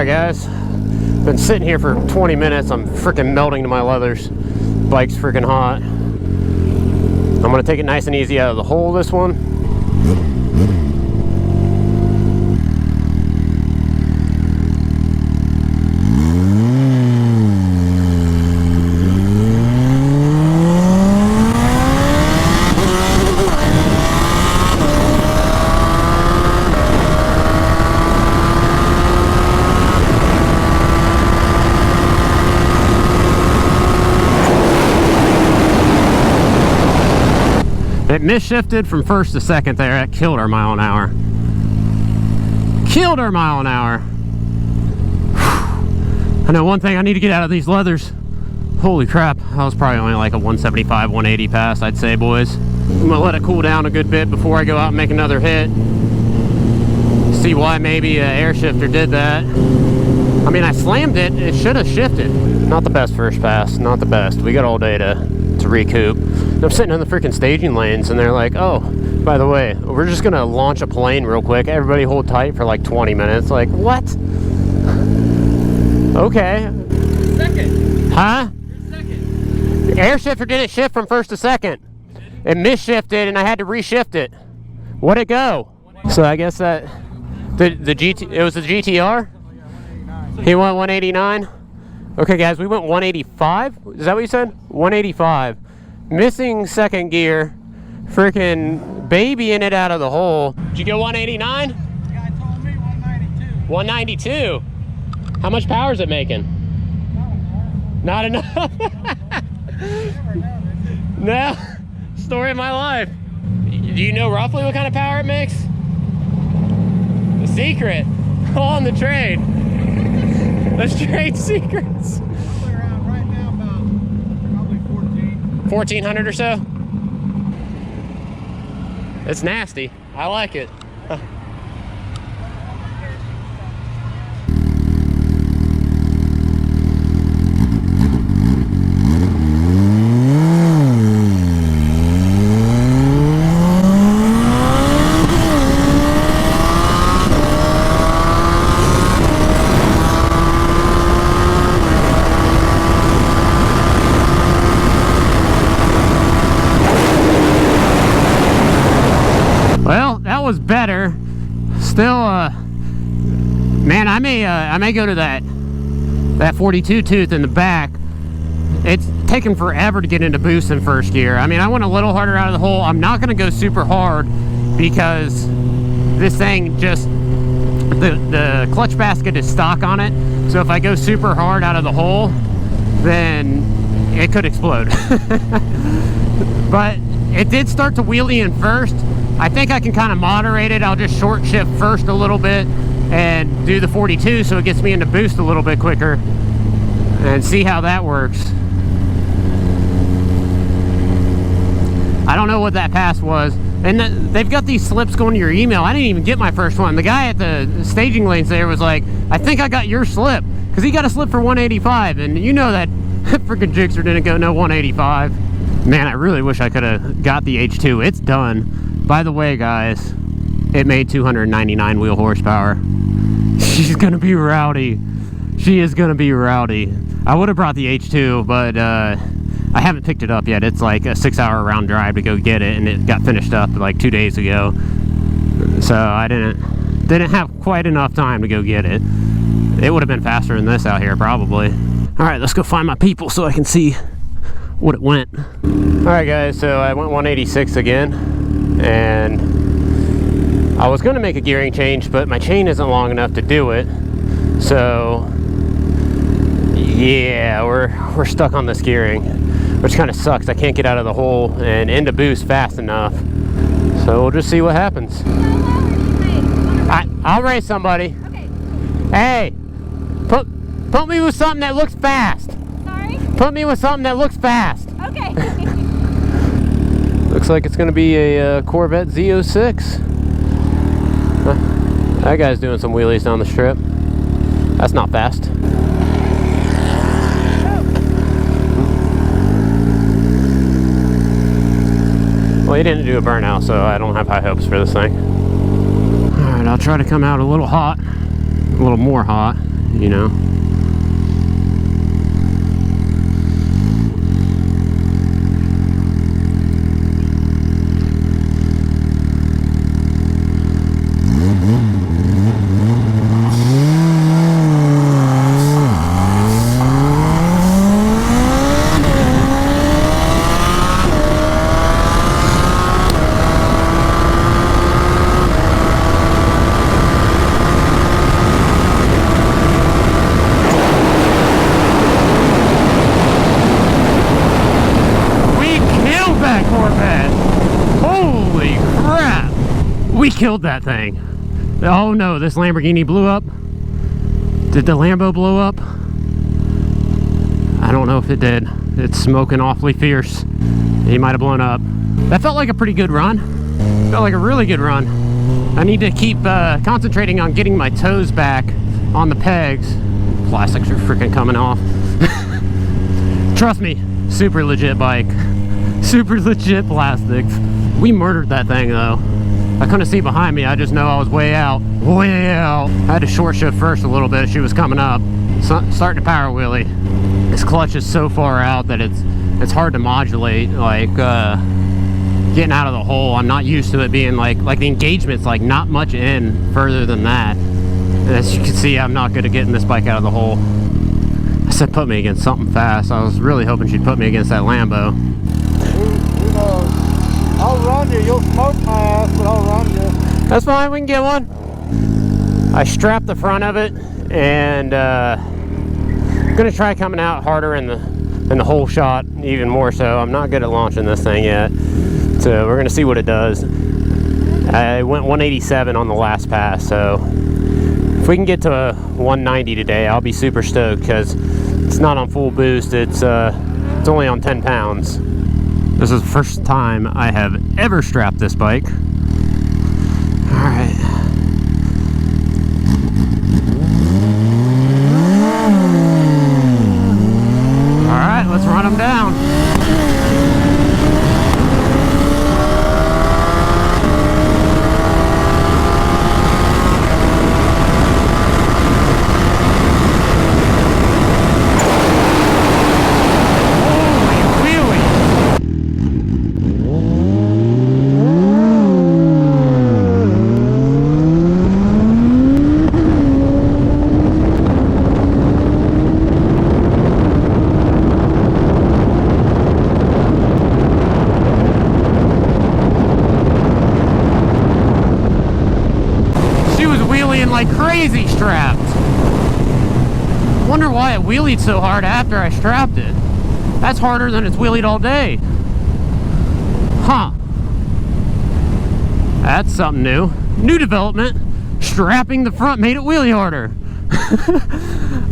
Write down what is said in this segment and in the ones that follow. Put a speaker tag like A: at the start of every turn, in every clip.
A: Alright guys, been sitting here for 20 minutes. I'm freaking melting to my leathers. Bike's freaking hot. I'm gonna take it nice and easy out of the hole this one. It misshifted from first to second there. That killed our mile an hour. Killed our mile an hour. Whew. I know one thing, I need to get out of these leathers. Holy crap. That was probably only like a 175, 180 pass, I'd say, boys. I'm gonna let it cool down a good bit before I go out and make another hit. See why maybe an air shifter did that. I mean, I slammed it. It should have shifted. Not the best first pass. Not the best. We got all day to recoup. I'm sitting in the freaking staging lanes and they're like, oh, by the way, we're just gonna launch a plane real quick. Everybody hold tight for like 20 minutes. Like, what? Okay.
B: Second.
A: Huh?
B: You're second.
A: The air shifter didn't shift from first to second. It misshifted and I had to reshift it. What'd it go? So I guess that the GT, it was the GTR? He went 189? Okay guys, we went 185. Is that what you said? 185. Missing second gear. Freaking babying it out of the hole. Did you go 189?
B: The guy told me 192.
A: 192? How much power is it making? Not enough. No. Story of my life. Do you know roughly what kind of power it makes? The secret. On the trade. Let's trade secrets.
B: Probably around right now about probably
A: 1400 or so. It's nasty. I like it. Was better. Still, man, I may go to that 42 tooth in the back. It's taken forever to get into boost in first gear. I mean, I went a little harder out of the hole. I'm not going to go super hard because this thing just the clutch basket is stock on it. So if I go super hard out of the hole, then it could explode. But it did start to wheelie in first. I think I can kind of moderate it. I'll just short shift first a little bit and do the 42 so it gets me into boost a little bit quicker and see how that works. I don't know what that pass was. And they've got these slips going to your email. I didn't even get my first one. The guy at the staging lanes there was like, I think I got your slip. Because he got a slip for 185. And you know that freaking Jixer didn't go no 185. Man, I really wish I could have got the H2. It's done. By the way, guys, it made 299 wheel horsepower. She's gonna be rowdy. She is gonna be rowdy. I would have brought the H2, but I haven't picked it up yet. It's like a 6-hour round drive to go get it, and it got finished up like 2 days ago. So I didn't have quite enough time to go get it. It would have been faster than this out here, probably. All right, let's go find my people so I can see what it went. All right, guys, so I went 186 again. And I was going to make a gearing change, but my chain isn't long enough to do it. So yeah, we're stuck on this gearing, which kind of sucks. I can't get out of the hole and into boost fast enough. So we'll just see what happens. I'll race somebody.
C: Okay.
A: Hey, put me with something that looks fast.
C: Sorry?
A: Put me with something that looks fast.
C: Okay.
A: Looks like it's going to be a Corvette Z06. That guy's doing some wheelies down the strip. That's not fast. Well, he didn't do a burnout, so I don't have high hopes for this thing. Alright, I'll try to come out a little hot. A little more hot. you know. Holy crap! We killed that thing. Oh no, this Lamborghini blew up. Did the Lambo blow up? I don't know if it did. It's smoking awfully fierce. He might have blown up. That felt like a pretty good run. Felt like a really good run. I need to keep concentrating on getting my toes back on the pegs. Plastics are freaking coming off. Trust me, super legit bike. Super legit plastics. We murdered that thing though. I couldn't see behind me, I just know I was way out. Way out. I had to short shift first a little bit, she was coming up. Starting to power wheelie. This clutch is so far out that it's hard to modulate, like getting out of the hole. I'm not used to it being like the engagement's like not much in further than that. And as you can see, I'm not good at getting this bike out of the hole. I said put me against something fast. I was really hoping she'd put me against that Lambo.
B: I'll run you. You'll smoke my ass, but I'll run you.
A: That's fine. We can get one. I strapped the front of it, and I'm gonna try coming out harder in the whole shot, even more so. I'm not good at launching this thing yet, so we're gonna see what it does. I went 187 on the last pass, so if we can get to 190 today, I'll be super stoked because it's not on full boost. It's only on 10 pounds. This is the first time I have ever strapped this bike. All right. All right, let's run them down. Like crazy strapped. Wonder why it wheelied so hard after I strapped it. That's harder than it's wheelied all day. Huh. That's something new. New development. Strapping the front made it wheelie harder.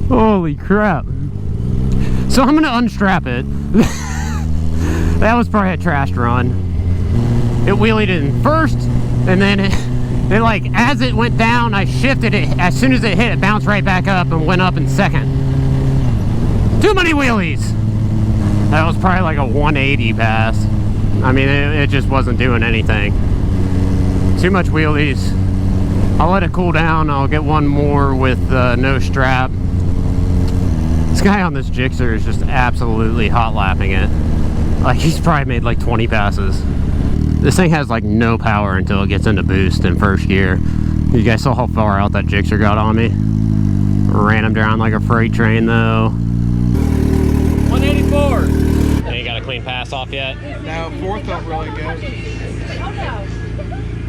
A: Holy crap. So I'm gonna unstrap it. That was probably a trashed run. It wheelied in first, and then it like, as it went down, I shifted it. As soon as it hit, it bounced right back up and went up in second. Too many wheelies. That was probably like a 180 pass. I mean, it just wasn't doing anything. Too much wheelies. I'll let it cool down. I'll get one more with no strap. This guy on this Gixxer is just absolutely hot lapping it. Like, he's probably made like 20 passes. This thing has like no power until it gets into boost in first gear. You guys saw how far out that Gixxer got on me? Ran him down like a freight train though.
B: 184.
A: Ain't got a clean pass off yet?
B: No, fourth felt really good.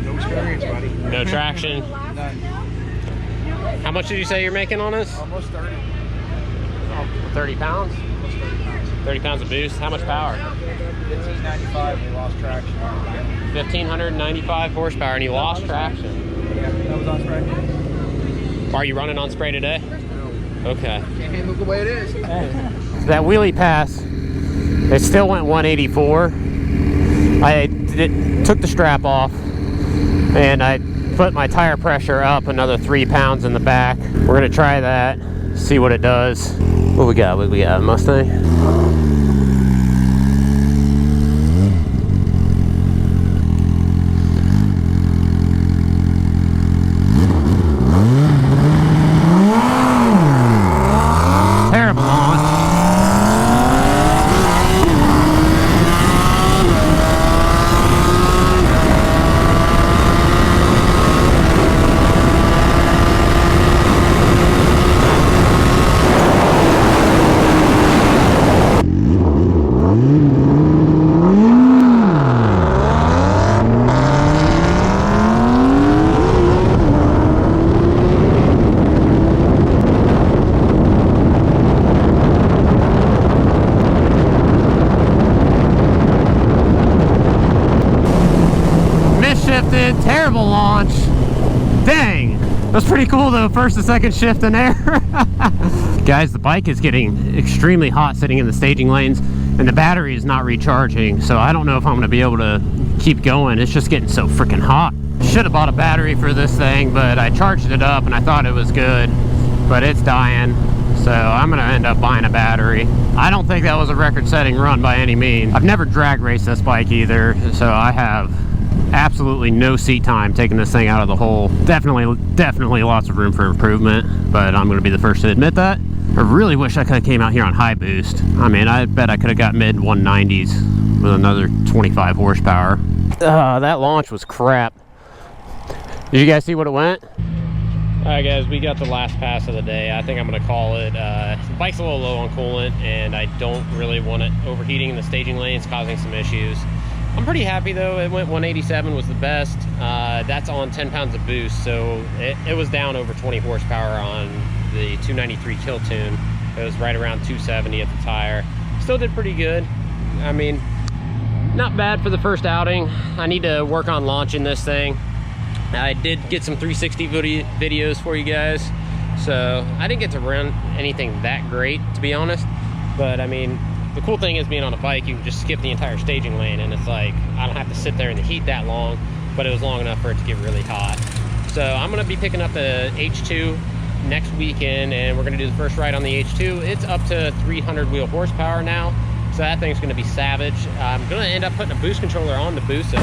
B: No experience, buddy.
A: No traction?
B: None.
A: How much did you say you're making on this?
B: Almost 30.
A: Oh, 30 pounds? 30 pounds of boost. How much power?
B: 1595, we lost traction.
A: 1,595 horsepower and you lost traction.
B: Yeah, that was on spray.
A: Are you running on spray today?
B: No.
A: Okay.
B: Can't handle the way it is.
A: That wheelie pass, it still went 184. I took the strap off and I put my tire pressure up another 3 pounds in the back. We're gonna try that, see what it does. What we got? What we got? Mustang? terrible launch. Dang. That's pretty cool though, first and second shift in air. Guys, the bike is getting extremely hot sitting in the staging lanes, and the battery is not recharging, so I don't know if I'm gonna be able to keep going. It's just getting so freaking hot. Should have bought a battery for this thing, but I charged it up and I thought it was good, but it's dying. So I'm gonna end up buying a battery. I don't think that was a record-setting run by any means. I've never drag raced this bike either, so I have absolutely no seat time taking this thing out of the hole. Definitely lots of room for improvement, but I'm gonna be the first to admit that. I really wish I could have came out here on high boost. I mean, I bet I could have got mid 190s with another 25 horsepower. That launch was crap. Did you guys see what it went? All right, guys, we got the last pass of the day. I think I'm gonna call it. The bike's a little low on coolant, and I don't really want it overheating in the staging lanes, causing some issues. I'm pretty happy though. It went 187 was the best. That's on 10 pounds of boost, so it was down over 20 horsepower on the 293 kill tune. It was right around 270 at the tire. Still did pretty good. I mean, not bad for the first outing. I need to work on launching this thing. I did get some 360 videos for you guys, so I didn't get to run anything that great, to be honest. But I mean, the cool thing is being on a bike, you can just skip the entire staging lane, and it's like I don't have to sit there in the heat that long, but it was long enough for it to get really hot. So I'm gonna be picking up the H2 next weekend, and we're gonna do the first ride on the H2. It's up to 300 wheel horsepower now, so that thing's gonna be savage. I'm gonna end up putting a boost controller on the Busa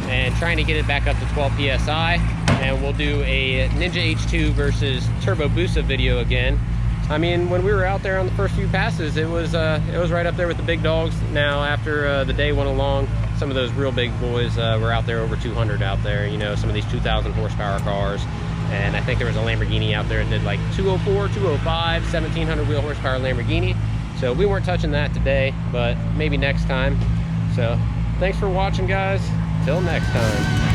A: and trying to get it back up to 12 PSI, and we'll do a Ninja H2 versus Turbo Busa video again. I mean, when we were out there on the first few passes, it was right up there with the big dogs. Now, after the day went along, some of those real big boys were out there over 200 out there, you know, some of these 2,000 horsepower cars. And I think there was a Lamborghini out there that did like 204, 205, 1,700 wheel horsepower Lamborghini. So we weren't touching that today, but maybe next time. So thanks for watching, guys. Till next time.